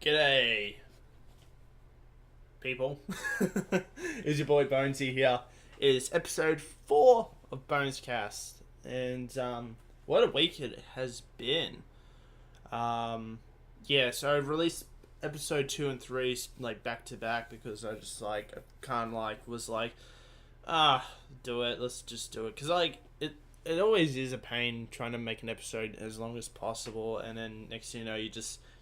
G'day, people. It's your boy Bonesy here. It's episode 4 of Bonez Cast, and what a week it has been. So I released episode 2 and 3 like back to back because I just was like, do it. Let's just do it because it always is a pain trying to make an episode as long as possible, and then next thing you know,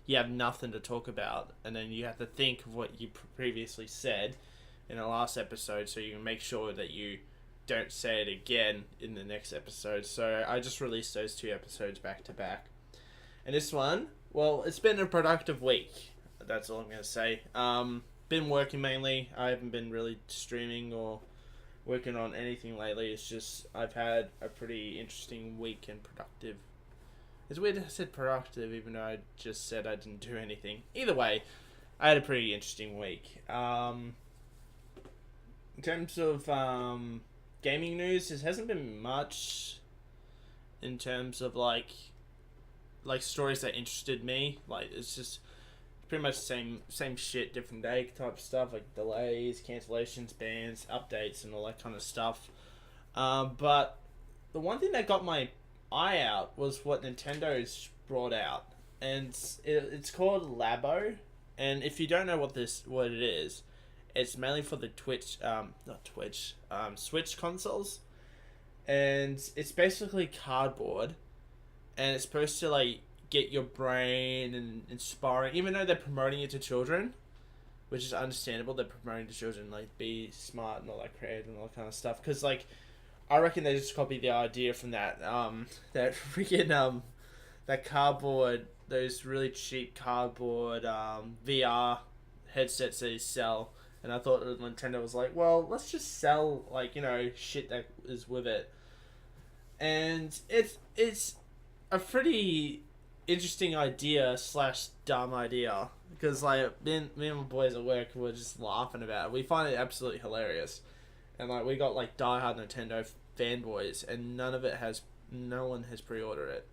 you have nothing to talk about, and then you have to think of what you previously said in the last episode so you can make sure that you don't say it again in the next episode. So I just released those 2 episodes back to back. And this one, well, it's been a productive week. That's all I'm going to say. Been working mainly. I haven't been really streaming or working on anything lately. It's just I've had a pretty interesting week and productive. It's weird I said productive even though I just said I didn't do anything. Either way, I had a pretty interesting week. In terms of gaming news, there hasn't been much in terms of like stories that interested me. Like it's just pretty much the same shit, different day type stuff, like delays, cancellations, bans, updates, and all that kind of stuff. But the one thing that got my eye out was what Nintendo's brought out, and it's called Labo. And if you don't know what it is, it's mainly for the Switch consoles, and it's basically cardboard, and it's supposed to like get your brain and inspiring, even though they're promoting it to children, which is understandable. They're promoting to children, like be smart and all that, creative and all that kind of stuff, because like I reckon they just copied the idea from that that cardboard, those really cheap cardboard VR headsets they sell, and I thought that Nintendo was like, well, let's just sell shit that is with it, and it's a pretty interesting idea / dumb idea, because like me and my boys at work were just laughing about it. We find it absolutely hilarious. And like we got like diehard Nintendo fanboys, and no one has pre-ordered it,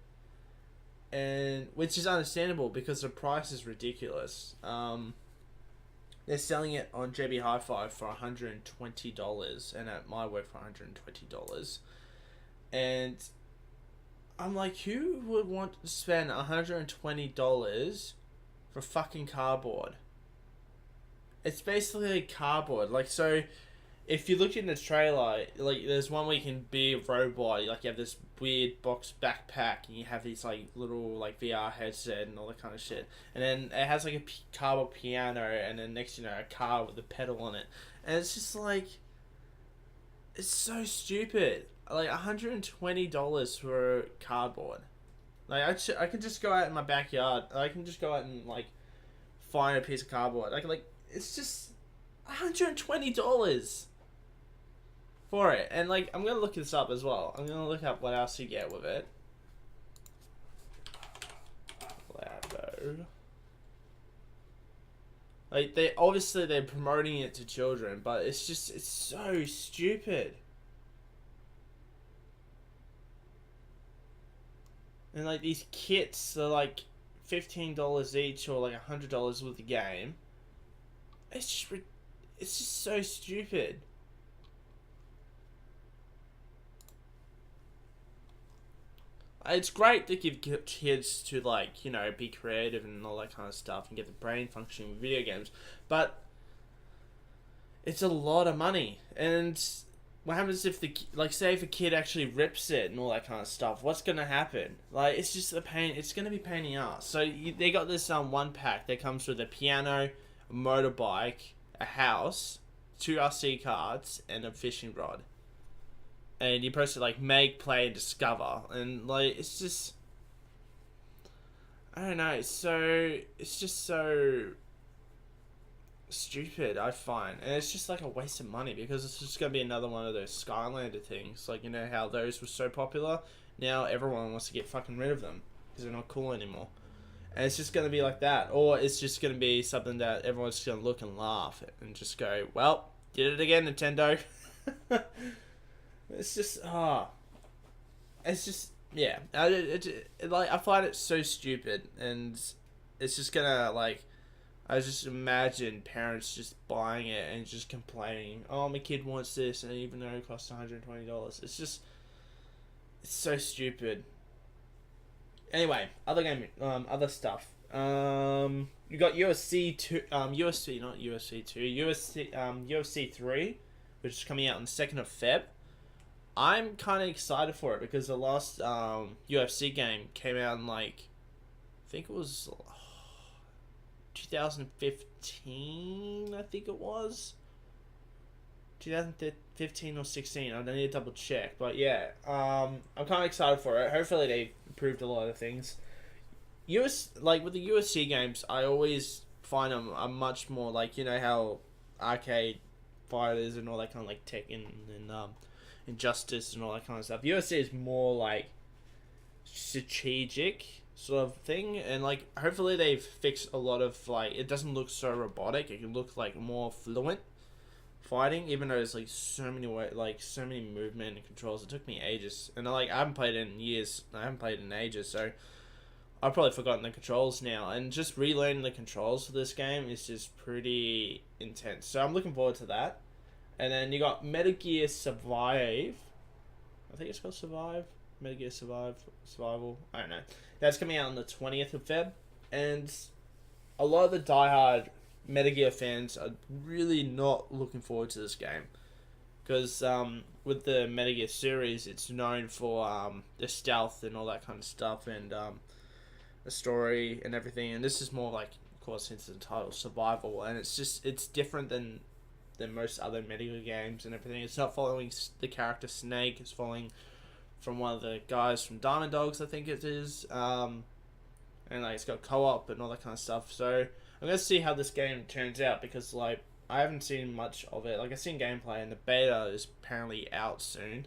and which is understandable because the price is ridiculous. They're selling it on JB Hi-Fi for $120, and at my work for $120, and I'm like, who would want to spend $120 for fucking cardboard? It's basically cardboard, like so. If you look in the trailer, like there's one where you can be a robot, like you have this weird box backpack, and you have these like little like VR headset and all that kind of shit, and then it has like a cardboard piano, and then next a car with a pedal on it, and it's just like, it's so stupid. Like $120 for cardboard. Like I could just go out in my backyard. I can just go out and like find a piece of cardboard. Like it's just $120 for it. And like I'm gonna look this up as well. I'm gonna look up what else you get with it. Labo. Like they're promoting it to children, but it's so stupid. And like these kits are like $15 each, or like $100 with the game. It's just so stupid. It's great to give kids to be creative and all that kind of stuff and get the brain functioning with video games, but it's a lot of money. And what happens if say if a kid actually rips it and all that kind of stuff? What's gonna happen? Like it's just a pain. It's gonna be a pain in the ass. So they got this one pack that comes with a piano, a motorbike, a house, 2 RC cards, and a fishing rod. And you're supposed to like make, play, and discover, and like it's just, I don't know. It's just so stupid, I find, and it's just like a waste of money because it's just gonna be another one of those Skylander things. Like, you know how those were so popular? Now everyone wants to get fucking rid of them because they're not cool anymore. And it's just going to be like that. Or it's just going to be something that everyone's just going to look and laugh at and just go, well, did it again, Nintendo. It's just, yeah. I find it so stupid, and it's just going to, I just imagine parents just buying it and just complaining, "Oh, my kid wants this," and even though it costs $120, it's so stupid. Anyway, other game, other stuff. You got UFC two, UFC not UFC two, UFC 3, which is coming out on the 2nd of Feb. I'm kind of excited for it because the last UFC game came out in like, I think it was 2015. I think it was 2015 or 16. I need to double check, but yeah, I'm kind of excited for it. Hopefully they improved a lot of things. Like with the UFC games, I always find them are much more like, you know how arcade fighters and all that kind of like Tekken and Injustice and all that kind of stuff. UFC is more like strategic sort of thing, and like hopefully they've fixed a lot of like it doesn't look so robotic. It can look like more fluent fighting, even though there's like so many so many movement and controls. It took me ages, and I haven't played it in years. I haven't played it in ages, so I've probably forgotten the controls now. And just relearning the controls for this game is just pretty intense. So I'm looking forward to that. And then you got Metal Gear Survive. I think it's called Survive. Metal Gear Survival. I don't know. That's coming out on the 20th of Feb. And a lot of the diehard Metal Gear fans are really not looking forward to this game. Because with the Metal Gear series, it's known for the stealth and all that kind of stuff. And the story and everything. And this is more like, of course, since the title, survival. And it's different than most other Metal Gear games and everything. It's not following the character Snake. It's following from one of the guys from Diamond Dogs, I think it is. And like it's got co-op and all that kind of stuff. So I'm gonna see how this game turns out because like I haven't seen much of it. Like I've seen gameplay and the beta is apparently out soon.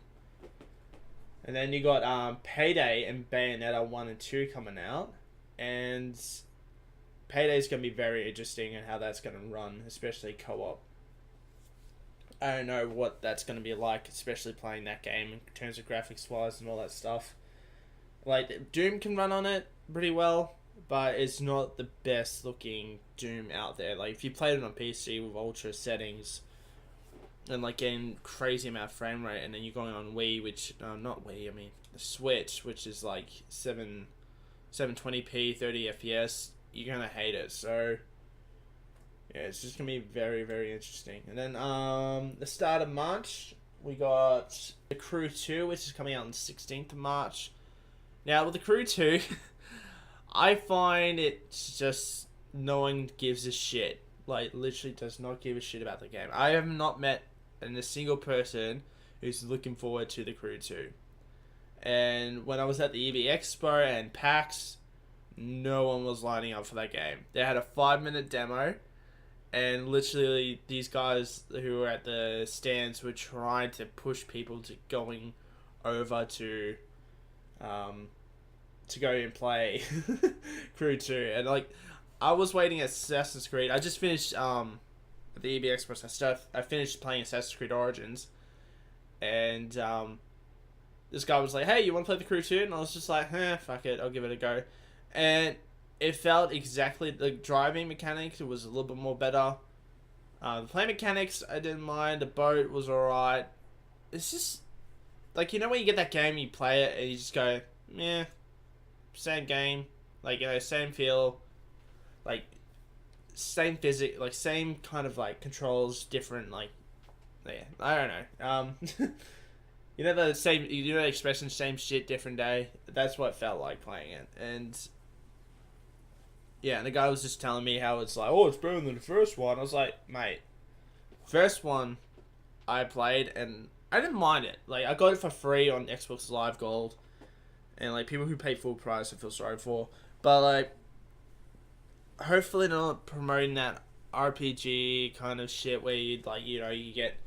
And then you got Payday and Bayonetta 1 and 2 coming out, and Payday is gonna be very interesting and how that's gonna run, especially co-op. I don't know what that's going to be like, especially playing that game in terms of graphics wise and all that stuff. Like, Doom can run on it pretty well, but it's not the best looking Doom out there. Like, if you played it on PC with ultra settings and like getting crazy amount of frame rate, and then you're going on Wii, which, not Wii, I mean, the Switch, which is like 720p, 30 FPS, you're going to hate it. So yeah, it's just going to be very, very interesting. And then the start of March, we got The Crew 2, which is coming out on the 16th of March. Now, with The Crew 2, I find it's just no one gives a shit. Like, literally does not give a shit about the game. I have not met a single person who's looking forward to The Crew 2. And when I was at the EV Expo and PAX, no one was lining up for that game. They had a 5-minute demo, and literally these guys who were at the stands were trying to push people to going over to go and play Crew 2. And like, I was waiting at Assassin's Creed. I just finished the EB Express stuff. I finished playing Assassin's Creed Origins, and this guy was like, "Hey, you want to play the Crew 2?" And I was just like, fuck it, I'll give it a go. And it felt exactly, the driving mechanics, it was a little bit more better. The play mechanics, I didn't mind. The boat was alright. It's just, like, you know when you get that game, you play it, and you just go, meh, same game. Like, you know, same feel. Like, same physics, like, same kind of, like, controls, different, like, yeah, I don't know. You know the expression, same shit, different day? That's what it felt like playing it. And yeah, and the guy was just telling me how it's like, oh, it's better than the first one. I was like, mate, first one I played, and I didn't mind it. Like, I got it for free on Xbox Live Gold, and like, people who pay full price I feel sorry for. But like, hopefully they're not promoting that RPG kind of shit where you like, you know, you get,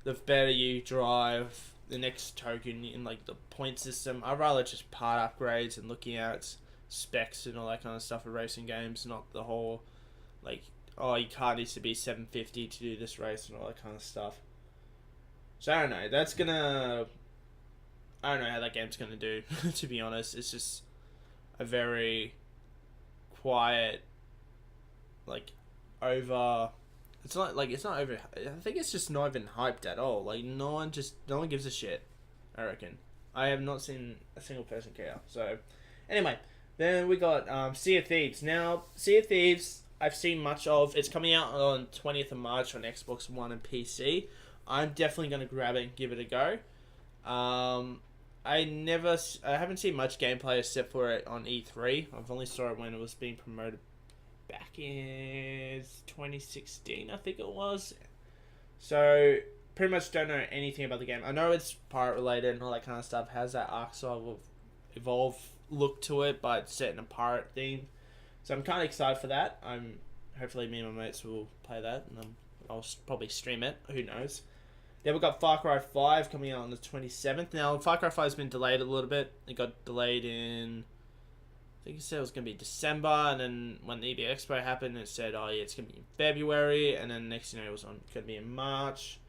the better you drive, the next token in like the point system. I'd rather just part upgrades and looking at specs and all that kind of stuff for racing games, not the whole like, oh, your car needs to be 750 to do this race and all that kind of stuff. So I don't know, I don't know how that game's gonna do. To be honest, it's just a very quiet, like, over. It's not over. I think it's just not even hyped at all. Like no one gives a shit. I reckon. I have not seen a single person care. So, anyway, then we got Sea of Thieves. Now, Sea of Thieves, I've seen much of. It's coming out on 20th of March on Xbox One and PC. I'm definitely gonna grab it and give it a go. I haven't seen much gameplay except for it on E3. I've only saw it when it was being promoted back in 2016, I think it was. So pretty much don't know anything about the game. I know it's pirate related and all that kind of stuff. Has that Ark Survival Evolve look to it, but it's set in a pirate theme. So I'm kind of excited for that. Hopefully me and my mates will play that, and I'll probably stream it. Who knows? Then we've got Far Cry 5 coming out on the 27th. Now, Far Cry 5 has been delayed a little bit. It got delayed in, I think it said it was going to be December, and then when the EB Expo happened, it said, oh yeah, it's going to be in February, and then next thing you know, it was going to be in March,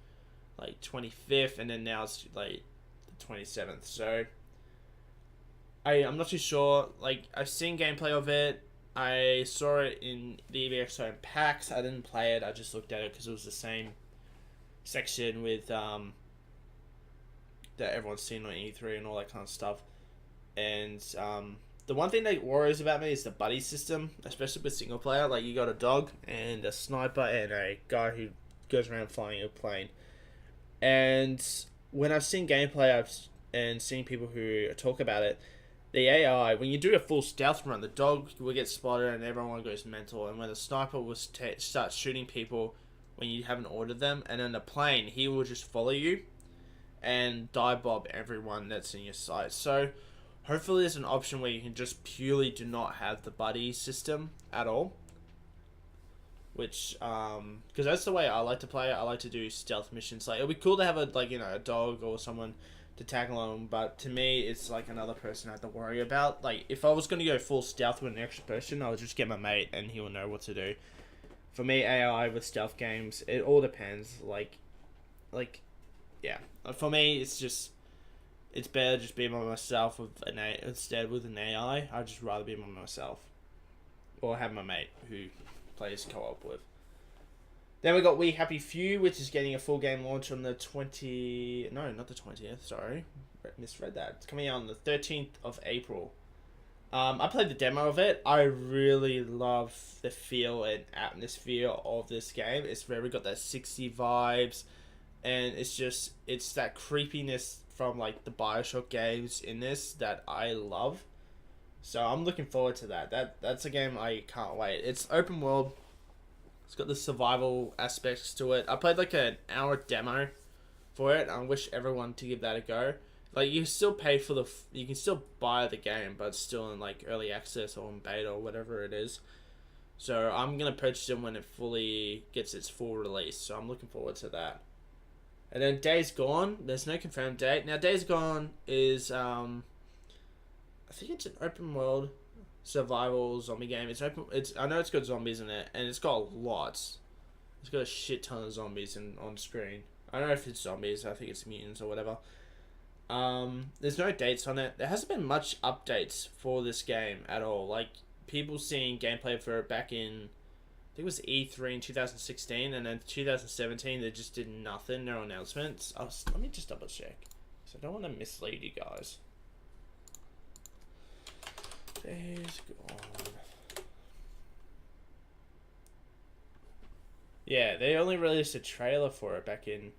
like 25th, and then now it's like the 27th. So, I'm not too sure. Like, I've seen gameplay of it. I saw it in the EB Expo in PAX. I didn't play it. I just looked at it because it was the same section with that everyone's seen on E3 and all that kind of stuff. And the one thing that worries about me is the buddy system, especially with single player. Like, you got a dog and a sniper and a guy who goes around flying a plane. And when I've seen gameplay and seen people who talk about it, the AI, when you do a full stealth run, the dog will get spotted and everyone goes mental. And when the sniper will start shooting people when you haven't ordered them, and in the plane, he will just follow you and dive bomb everyone that's in your sight. So hopefully there's an option where you can just purely do not have the buddy system at all. Which, because that's the way I like to play it. I like to do stealth missions. Like, it'd be cool to have a dog or someone to tag along, but to me, it's like another person I have to worry about. Like, if I was going to go full stealth with an extra person, I would just get my mate and he will know what to do. For me, AI with stealth games, it all depends. Yeah. For me, it's better just being by myself instead with an AI. I'd just rather be by myself, or have my mate who plays co-op with. Then we got We Happy Few, which is getting a full game launch on the 20th. No, not the 20th. Sorry, misread that. It's coming out on the 13th of April. I played the demo of it. I really love the feel and atmosphere of this game. It's very got that 60 vibes, and it's that creepiness from like the BioShock games in this that I love. So I'm looking forward to that. That's a game I can't wait. It's open world. It's got the survival aspects to it. I played like an hour demo for it. I wish everyone to give that a go. Like, you still pay for you can still buy the game, but it's still in like early access or in beta or whatever it is. So I'm gonna purchase it when it fully gets its full release. So I'm looking forward to that. And then Days Gone. There's no confirmed date. Now Days Gone is I think it's an open world survival zombie game. I know it's got zombies in it, and it's got lots. It's got a shit ton of zombies on screen. I don't know if it's zombies. I think it's mutants or whatever. There's no dates on it. There hasn't been much updates for this game at all. Like, people seeing gameplay for it back in, I think it was E3 in 2016, and then 2017 they just did nothing, no announcements. Let me just double check, because I don't want to mislead you guys. Days Gone. Yeah, they only released a trailer for it back in.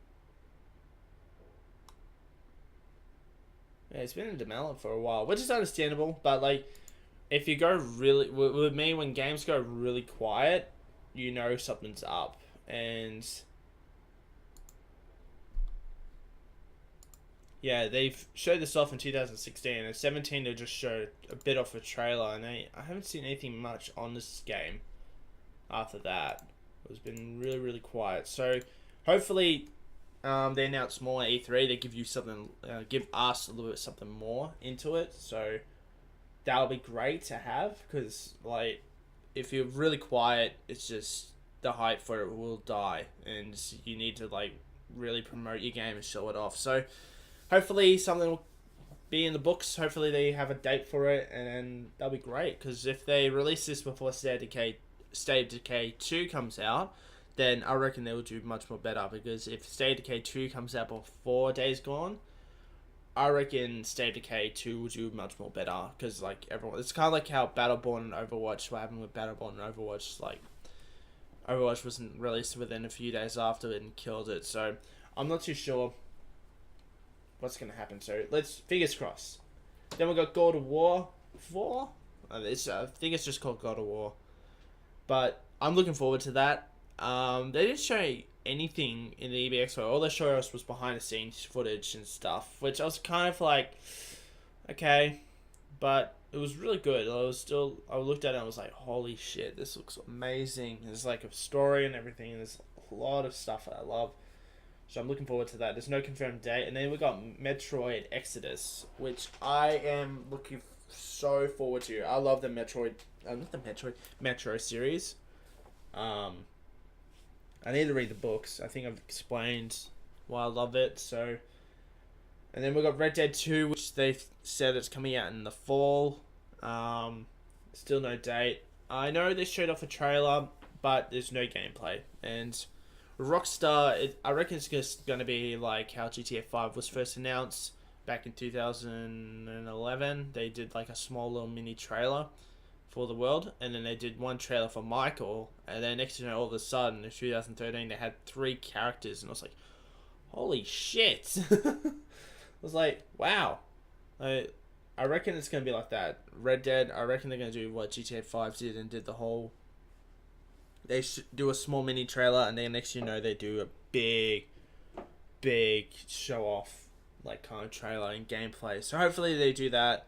Yeah, it's been in development for a while, which is understandable. But like, if you go really with me, when games go really quiet, you know something's up. And yeah, they've showed this off in 2016, and 17 they just showed a bit off a trailer, and I haven't seen anything much on this game after that. It's been really, really quiet. So hopefully they announce more at E3. They give you something, give us a little bit something more into it. So that'll be great to have, because like, if you're really quiet, it's just the hype for it will die, and you need to like really promote your game and show it off. So hopefully something will be in the books. Hopefully they have a date for it, and that'll be great, because if they release this before State of Decay State of Decay 2 comes out, then I reckon they will do much more better, because if State of Decay 2 comes out before Days Gone, I reckon State of Decay 2 will do much more better, because like everyone, it's kind of like how Battleborn and Overwatch, what happened with Battleborn and Overwatch, like Overwatch wasn't released within a few days after it and killed it, so I'm not too sure what's going to happen, so let's, fingers crossed. Then we got God of War 4, I think it's just called God of War, but I'm looking forward to that. They didn't show anything in the EB Expo. All they showed us was behind the scenes footage and stuff, which I was kind of like, okay, but it was really good. I looked at it and I was like, holy shit, this looks amazing. There's like a story and everything, and there's a lot of stuff that I love. So I'm looking forward to that. There's no confirmed date. And then we got Metroid Exodus, which I am looking so forward to. I love the Metro series. I need to read the books. I think I've explained why I love it. So, and then we got Red Dead 2, which they've said it's coming out in the fall. Still no date. I know they showed off a trailer, but there's no gameplay. And Rockstar, I reckon it's just going to be like how GTA 5 was first announced back in 2011. They did like a small little mini trailer for the world, and then they did one trailer for Michael, and then next thing you know, all of a sudden in 2013 they had 3 characters, and I was like, holy shit. I was like, wow. I reckon it's going to be like that. Red Dead, I reckon they're going to do what GTA 5 did and did the whole, they do a small mini trailer, and then next thing you know they do a big show off like kind of trailer and gameplay. So hopefully they do that.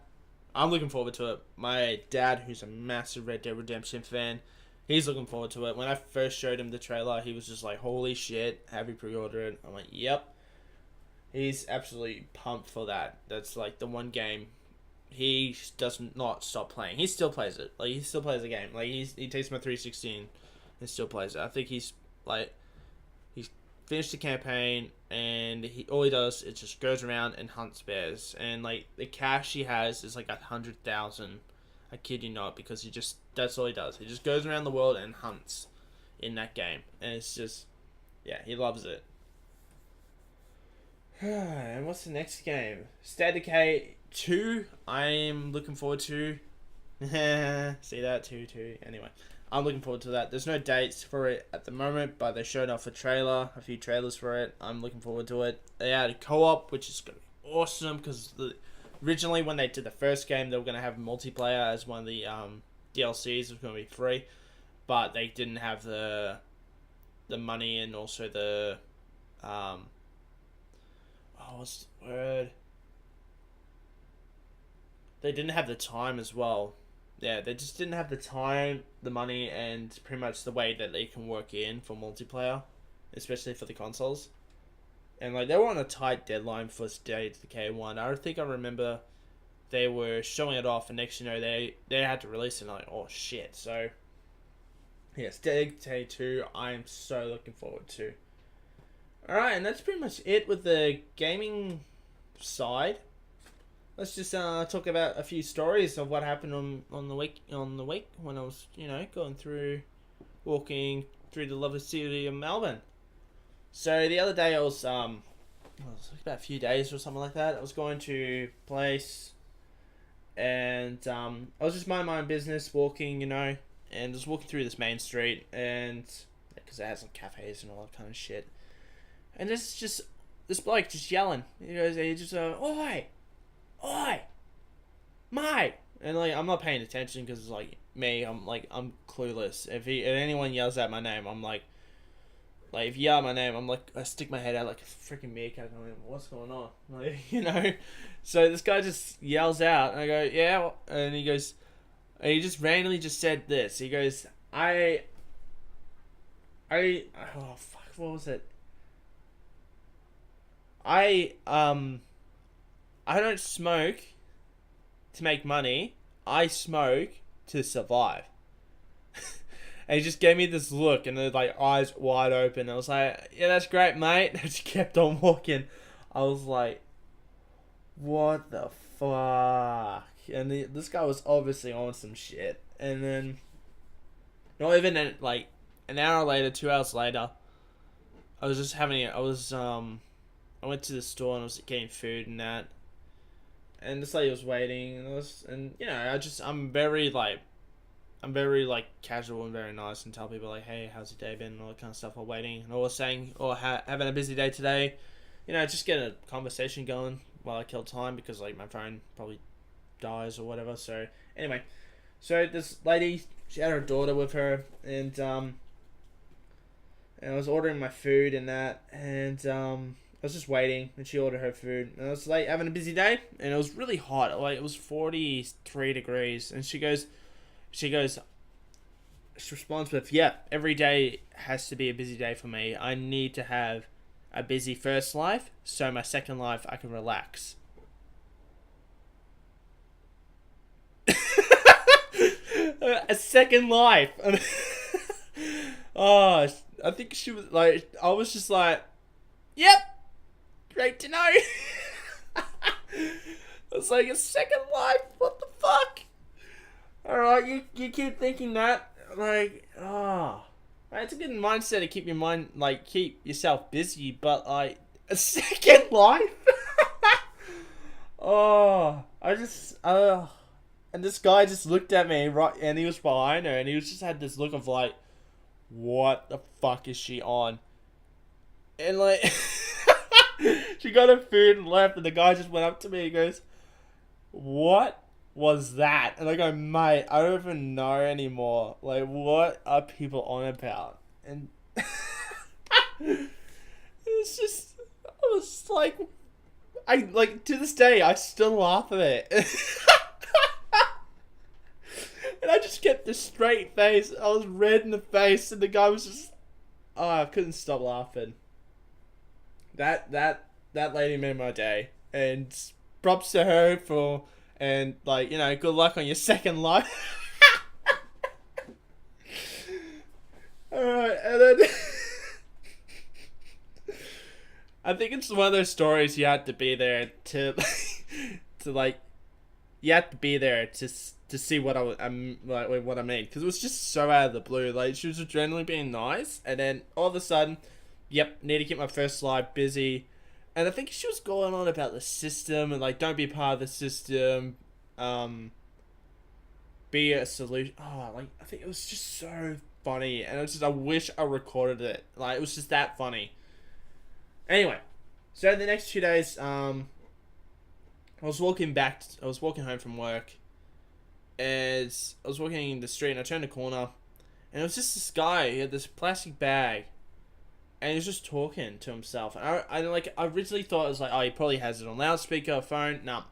I'm looking forward to it. My dad, who's a massive Red Dead Redemption fan, he's looking forward to it. When I first showed him the trailer, he was just like, holy shit, have you pre-ordered it? I'm like, yep. He's absolutely pumped for that. That's like the one game he does not stop playing. He still plays it. Like, he still plays the game. Like, he takes my 316 and still plays it. I think he's finished the campaign, and all he does is just goes around and hunts bears, and like the cash he has is like 100,000. I kid you not, because that's all he does. He just goes around the world and hunts in that game, and it's just, yeah, he loves it. And what's the next game? State of Decay 2. I'm looking forward to. See that too. Anyway, I'm looking forward to that. There's no dates for it at the moment, but they showed off a few trailers for it. I'm looking forward to it. They added co-op, which is going to be awesome, because originally when they did the first game, they were going to have multiplayer as one of the DLCs. It was going to be free, but they didn't have the money, and also the what's the word? They didn't have the time as well. Yeah, they just didn't have the time, the money, and pretty much the way that they can work in for multiplayer, especially for the consoles. And like, they were on a tight deadline for State of Decay 1. I think I remember they were showing it off, and next you know they had to release it, and I'm like, oh shit. So yeah, State of Decay 2, I'm so looking forward to. Alright, and that's pretty much it with the gaming side. Let's just talk about a few stories of what happened on the week when I was, walking through the lovely city of Melbourne. So the other day I was about a few days or something like that. I was going to a place, and I was just minding my own business, walking, and just walking through this main street, and because it has some cafes and all that kind of shit. And this bloke just yelling. He just oi, mate! And like, I'm not paying attention because like me, I'm clueless. If anyone yells out my name, I'm like if you yell out my name, I'm like, I stick my head out like a freaking meerkat. I'm like, what's going on? Like, So this guy just yells out, and I go, yeah, and he goes, and he just randomly just said this. He goes, oh fuck, what was it? I don't smoke to make money. I smoke to survive. And he just gave me this look, and like eyes wide open. I was like, yeah, that's great, mate. I just kept on walking. I was like, what the fuck? And this guy was obviously on some shit. And then Not even like an hour later, 2 hours later, I was just having it. I went to the store and I was getting food and that, and this lady was waiting, and you know, I'm very like casual and very nice, and tell people like, hey, how's your day been, and all that kind of stuff while waiting, and always saying, or having a busy day today, you know, just get a conversation going while I kill time because like my phone probably dies or whatever. So anyway, so this lady, she had her daughter with her, and I was ordering my food and that, and I was just waiting, and she ordered her food, and I was like having a busy day, and it was really hot, like it was 43 degrees, and she responds with, yeah, every day has to be a busy day for me. I need to have a busy first life, so my second life I can relax. A second life. Oh, I think she was like, I was just like, yep, great to know. It's like a second life. What the fuck? Alright, you keep thinking that. Like, it's a good mindset to keep your mind, like, keep yourself busy, but, like, a second life? And this guy just looked at me, right, and he was behind her, and he just had this look of, like, what the fuck is she on? And, like, she got her food and left, and the guy just went up to me and goes, what was that? And I go, mate, I don't even know anymore. Like, what are people on about? And it's just, I was like, to this day, I still laugh at it. And I just kept a straight face. I was red in the face, and the guy was just, I couldn't stop laughing. That lady made my day, and props to her for, and like, you know, good luck on your second life. Alright, and then I think it's one of those stories you have to be there to like, you have to be there to see what what I mean, because it was just so out of the blue. Like, she was generally being nice, and then all of a sudden, yep, need to keep my first life busy. And I think she was going on about the system and like, don't be part of the system, be a solution. Like, I think it was just so funny, and I wish I recorded it. Like, it was just that funny. Anyway, so the next 2 days, I was walking home from work, and I was walking in the street, and I turned the corner, and it was just this guy. He had this plastic bag, and he was just talking to himself. And I originally thought it was like, oh, he probably has it on loudspeaker, phone. No,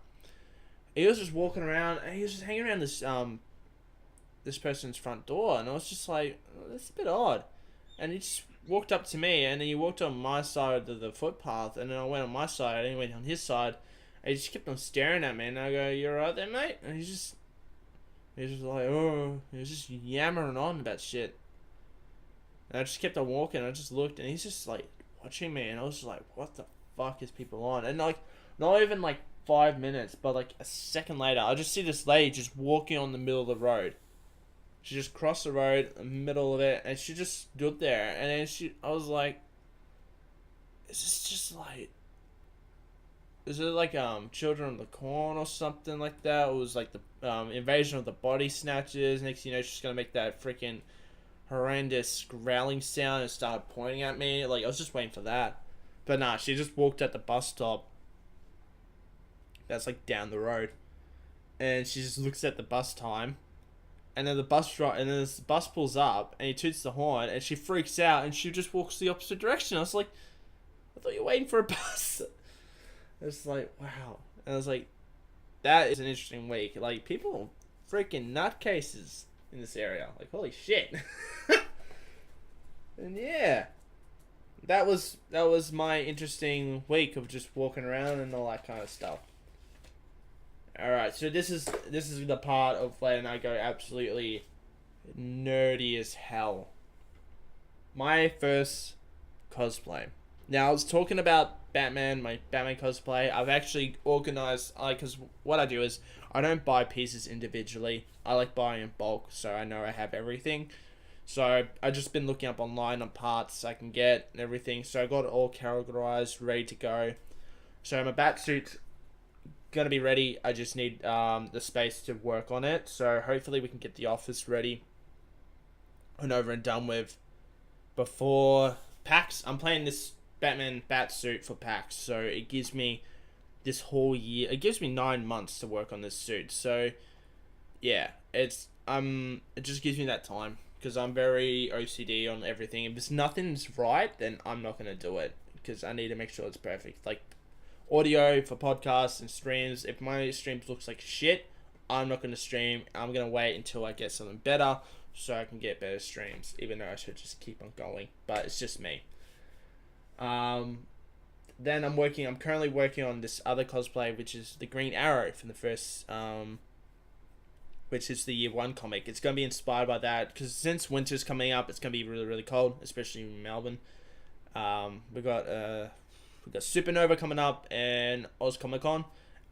he was just walking around, and he was just hanging around this person's front door, and I was just like, oh, that's a bit odd. And he just walked up to me, and then he walked on my side of the footpath, and then I went on my side, and he went on his side, and he just kept on staring at me, and I go, you alright there, mate? And he's just like, oh, he was just yammering on about shit. And I just kept on walking, and I just looked, and he's just like watching me, and I was just like, what the fuck is people on? And like, not even like 5 minutes, but like a second later, I just see this lady just walking on the middle of the road. She just crossed the road, the middle of it, and she just stood there. And then I was like, is this just like, is it like Children of the Corn or something like that? It was like the Invasion of the Body Snatchers. Next thing you know, she's gonna make that freaking horrendous growling sound and started pointing at me. Like, I was just waiting for that. But nah, she just walked at the bus stop that's like down the road, and she just looks at the bus time, and then the bus pulls up, and he toots the horn, and she freaks out, and she just walks the opposite direction. I was like, I thought you were waiting for a bus. It's like, wow. And I was like, that is an interesting week. Like, people are freaking nutcases in this area. Like, holy shit. And yeah, that was my interesting week of just walking around and all that kind of stuff. Alright, so this is the part of when I go absolutely nerdy as hell. My first cosplay. Now, I was talking about Batman, my Batman cosplay. I've actually organized, because what I do is, I don't buy pieces individually. I like buying in bulk, so I know I have everything. So I just been looking up online on parts I can get and everything. So I got it all categorized, ready to go. So my bat suit's gonna be ready. I just need the space to work on it. So hopefully we can get the office ready and over and done with before PAX. I'm playing this Batman bat suit for PAX, so it gives me this whole year. It gives me 9 months to work on this suit. So yeah, it just gives me that time because I'm very OCD on everything. If nothing's right, then I'm not gonna do it because I need to make sure it's perfect. Like audio for podcasts and streams. If my streams looks like shit, I'm not gonna stream. I'm gonna wait until I get something better so I can get better streams. Even though I should just keep on going, but it's just me. Then I'm currently working on this other cosplay, which is the Green Arrow from the first, which is the Year 1 comic. It's going to be inspired by that, because since winter's coming up, it's going to be really, really cold, especially in Melbourne. We got Supernova coming up and Oz Comic Con.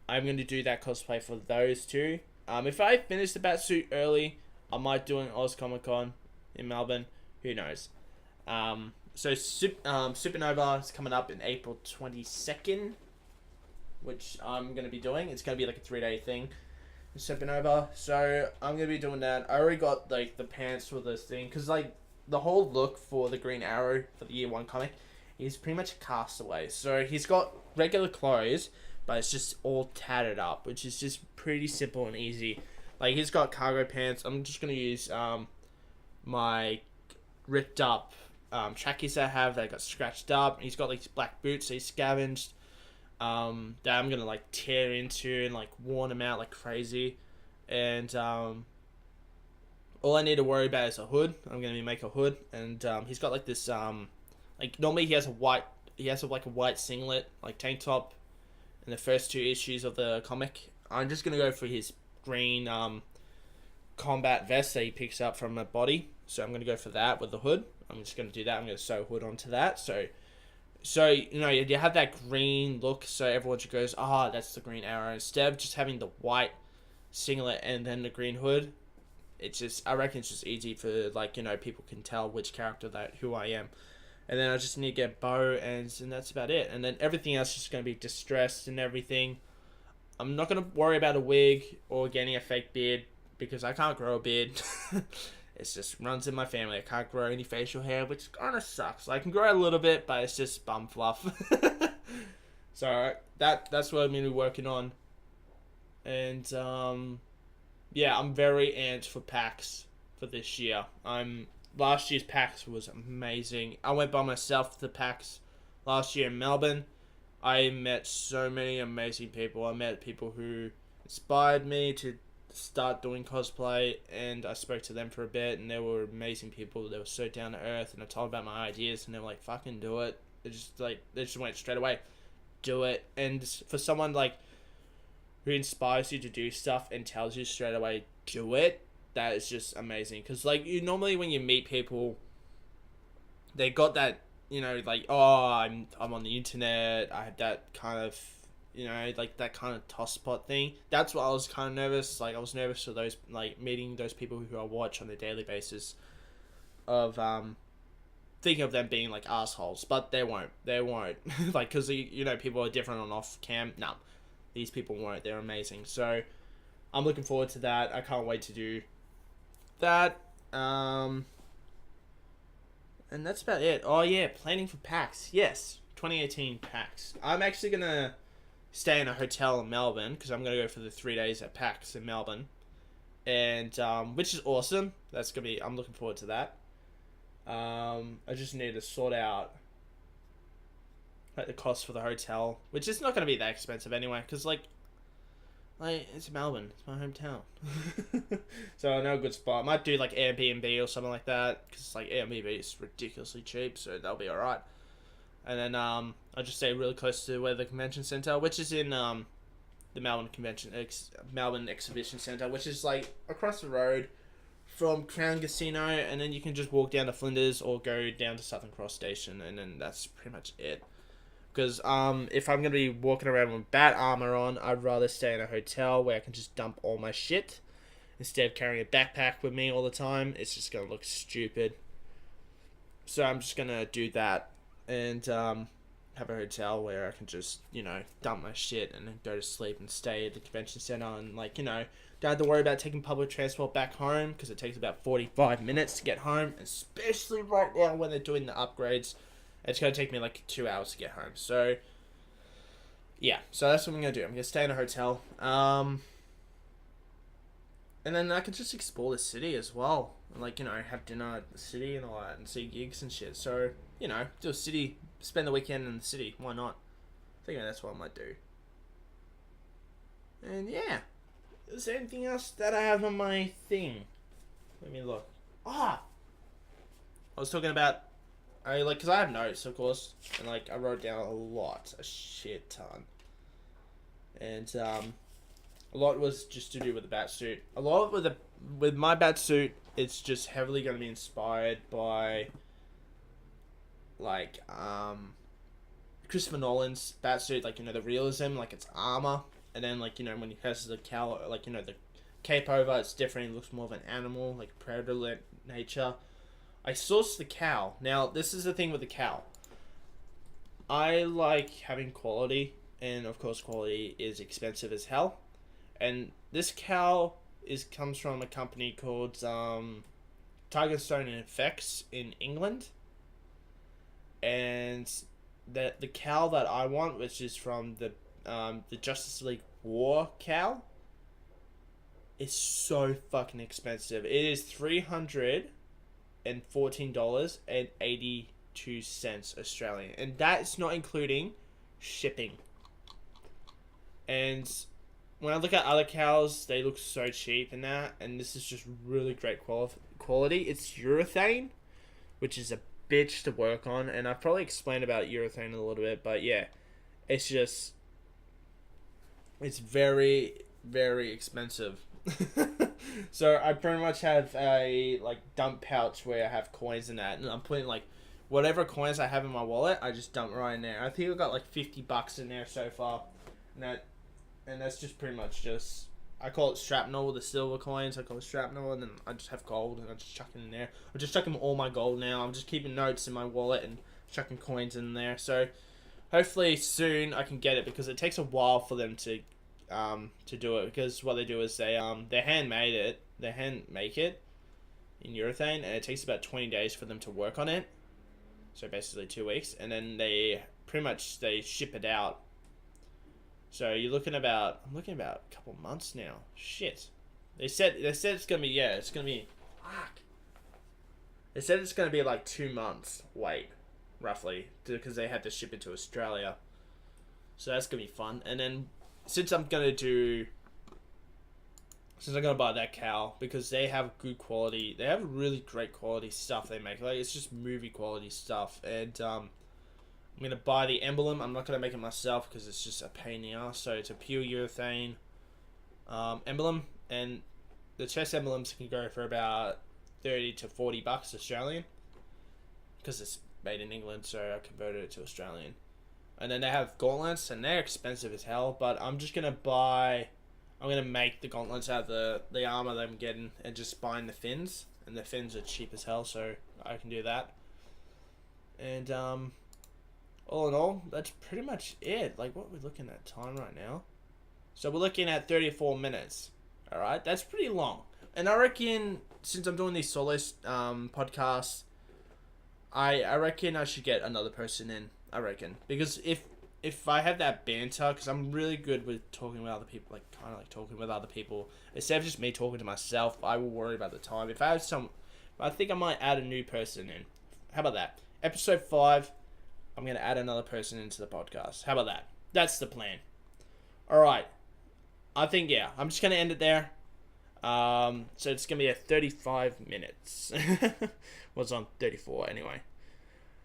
I'm going to do that cosplay for those two. If I finish the Batsuit early, I might do an Oz Comic Con in Melbourne. Who knows? So Supernova is coming up in April 22nd, which I'm going to be doing. It's going to be like a 3-day thing, Supernova. So I'm going to be doing that. I already got like the pants for this thing, because like the whole look for the Green Arrow for the Year 1 comic is pretty much a castaway. So he's got regular clothes, but it's just all tattered up, which is just pretty simple and easy. Like he's got cargo pants. I'm just going to use my ripped up trackies I have that got scratched up. He's got like black boots that he's scavenged that I'm gonna like tear into and like worn them out like crazy. And all I need to worry about is a hood. I'm gonna make a hood, and he's got like this like normally he has a white singlet like tank top in the first 2 issues of the comic. I'm just gonna go for his green combat vest that he picks up from a body. So I'm gonna go for that with the hood. I'm just going to do that. I'm going to sew hood onto that. So you know, you have that green look, so everyone just goes, that's the Green Arrow. Instead of just having the white singlet and then the green hood, I reckon it's just easy for, like, you know, people can tell which character who I am. And then I just need to get bow, and that's about it. And then everything else is just going to be distressed and everything. I'm not going to worry about a wig or getting a fake beard, because I can't grow a beard. It just runs in my family. I can't grow any facial hair, which kind of sucks. I can grow a little bit, but it's just bum fluff. So that's what I'm going to be working on. And yeah, I'm very amped for PAX for this year. Last year's PAX was amazing. I went by myself to PAX last year in Melbourne. I met so many amazing people. I met people who inspired me to start doing cosplay, and I spoke to them for a bit, and they were amazing people. They were so down to earth, and I told them about my ideas, and they were like, fucking do it. They just went straight away, do it. And for someone like who inspires you to do stuff and tells you straight away, do it, that is just amazing. Because like normally when you meet people, they got that, you know, like, I'm on the internet, I have that kind of, you know, like that kind of toss spot thing. That's what I was kind of nervous. Like I was nervous for those, like meeting those people who I watch on a daily basis, of thinking of them being like assholes, but they won't. Like, because you know, people are different on off cam. No, these people won't. They're amazing. So I'm looking forward to that. I can't wait to do that. And that's about it. Oh yeah, planning for PAX. Yes, 2018 PAX. I'm actually gonna stay in a hotel in Melbourne, because I'm going to go for the 3 days at PAX in Melbourne, and which is awesome. I'm looking forward to that. I just need to sort out like the cost for the hotel, which is not going to be that expensive anyway, because like it's Melbourne, it's my hometown. So I know a good spot. I might do like Airbnb or something like that, because like Airbnb is ridiculously cheap, so that'll be alright. And then I'll just stay really close to where the convention center, which is in the Melbourne Exhibition Center, which is like across the road from Crown Casino, and then you can just walk down to Flinders or go down to Southern Cross Station, and then that's pretty much it. Because if I'm gonna be walking around with bat armor on, I'd rather stay in a hotel where I can just dump all my shit instead of carrying a backpack with me all the time. It's just gonna look stupid. So I'm just gonna do that and have a hotel where I can just, dump my shit and then go to sleep and stay at the convention center and, don't have to worry about taking public transport back home because it takes about 45 minutes to get home, especially right now when they're doing the upgrades. It's going to take me 2 hours to get home. So, yeah. So that's what I'm going to do. I'm going to stay in a hotel. And then I can just explore the city as well. Have dinner at the city and all that and see gigs and shit. So, do a city, spend the weekend in the city. Why not? I think that's what I might do. And yeah. Is there anything else that I have on my thing? Let me look. I was talking about, because I have notes, of course, and I wrote down a shit ton, and a lot was just to do with the Batsuit. A lot with my Batsuit, it's just heavily going to be inspired by, Christopher Nolan's Batsuit, the realism, it's armor. And then, when he has the cowl, the cape over, it's different. It looks more of an animal, predator nature. I sourced the cowl. Now, this is the thing with the cowl. I like having quality, and of course, quality is expensive as hell. And this cowl comes from a company called Tigerstone Effects in England. And the cowl that I want, which is from the Justice League War cowl, is so fucking expensive. It is $314.82 Australian, and that's not including shipping. And when I look at other cowls, they look so cheap and that, and this is just really great quality. It's urethane, which is a bitch to work on, and I've probably explained about urethane a little bit, but yeah, it's very, very expensive. So I pretty much have a dump pouch where I have coins in that, and I'm putting whatever coins I have in my wallet, I just dump right in there. I think I got $50 in there so far, and that's just pretty much just, I call it shrapnel, the silver coins. I call it shrapnel, and then I just have gold, and I just chuck it in there. I'm just chucking all my gold now. I'm just keeping notes in my wallet and chucking coins in there. So hopefully soon I can get it, because it takes a while for them to do it, because what they do is they hand make it in urethane, and it takes about 20 days for them to work on it. So basically 2 weeks, and then they ship it out. So I'm looking about a couple months now. Shit. They said it's gonna be fuck. They said it's gonna be 2 months wait, roughly, because they had to ship it to Australia. So that's gonna be fun. And then since I'm gonna buy that cowl, because they have good quality, they have really great quality stuff they make. It's just movie quality stuff, and I'm gonna buy the emblem. I'm not gonna make it myself because it's just a pain in the ass. So it's a pure urethane emblem, and the chest emblems can go for about $30 to $40 Australian, because it's made in England. So I converted it to Australian. And then they have gauntlets, and they're expensive as hell, but I'm gonna make the gauntlets out of the armor that I'm getting, and just buying the fins, and the fins are cheap as hell, so I can do that. And all in all, that's pretty much it. What we're looking at time right now, so we're looking at 34 minutes. All right, that's pretty long, and I reckon since I'm doing these solo podcasts, I reckon I should get another person in. I reckon, because if I have that banter, because I'm really good with talking with other people, talking with other people, instead of just me talking to myself, I will worry about the time. If I have I think I might add a new person in. How about that? Episode 5, I'm going to add another person into the podcast. How about that? That's the plan. Alright. I think, yeah, I'm just going to end it there. So it's going to be a 35 minutes. Was on 34 anyway.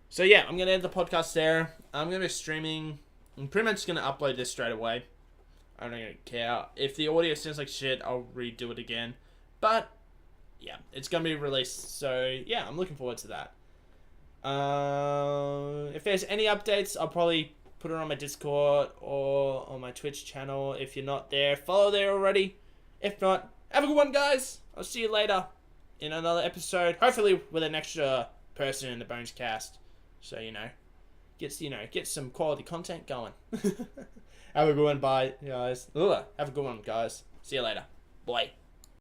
So yeah, I'm going to end the podcast there. I'm going to be streaming. I'm pretty much going to upload this straight away. I don't care. If the audio sounds like shit, I'll redo it again. But, yeah, it's going to be released. So, yeah, I'm looking forward to that. If there's any updates, I'll probably put it on my Discord or on my Twitch channel. If you're not there, follow there already. If not, have a good one, guys. I'll see you later in another episode. Hopefully with an extra person in the Bones cast. So, get some quality content going. Have a good one. Bye, guys. Ugh. Have a good one, guys. See you later. Bye.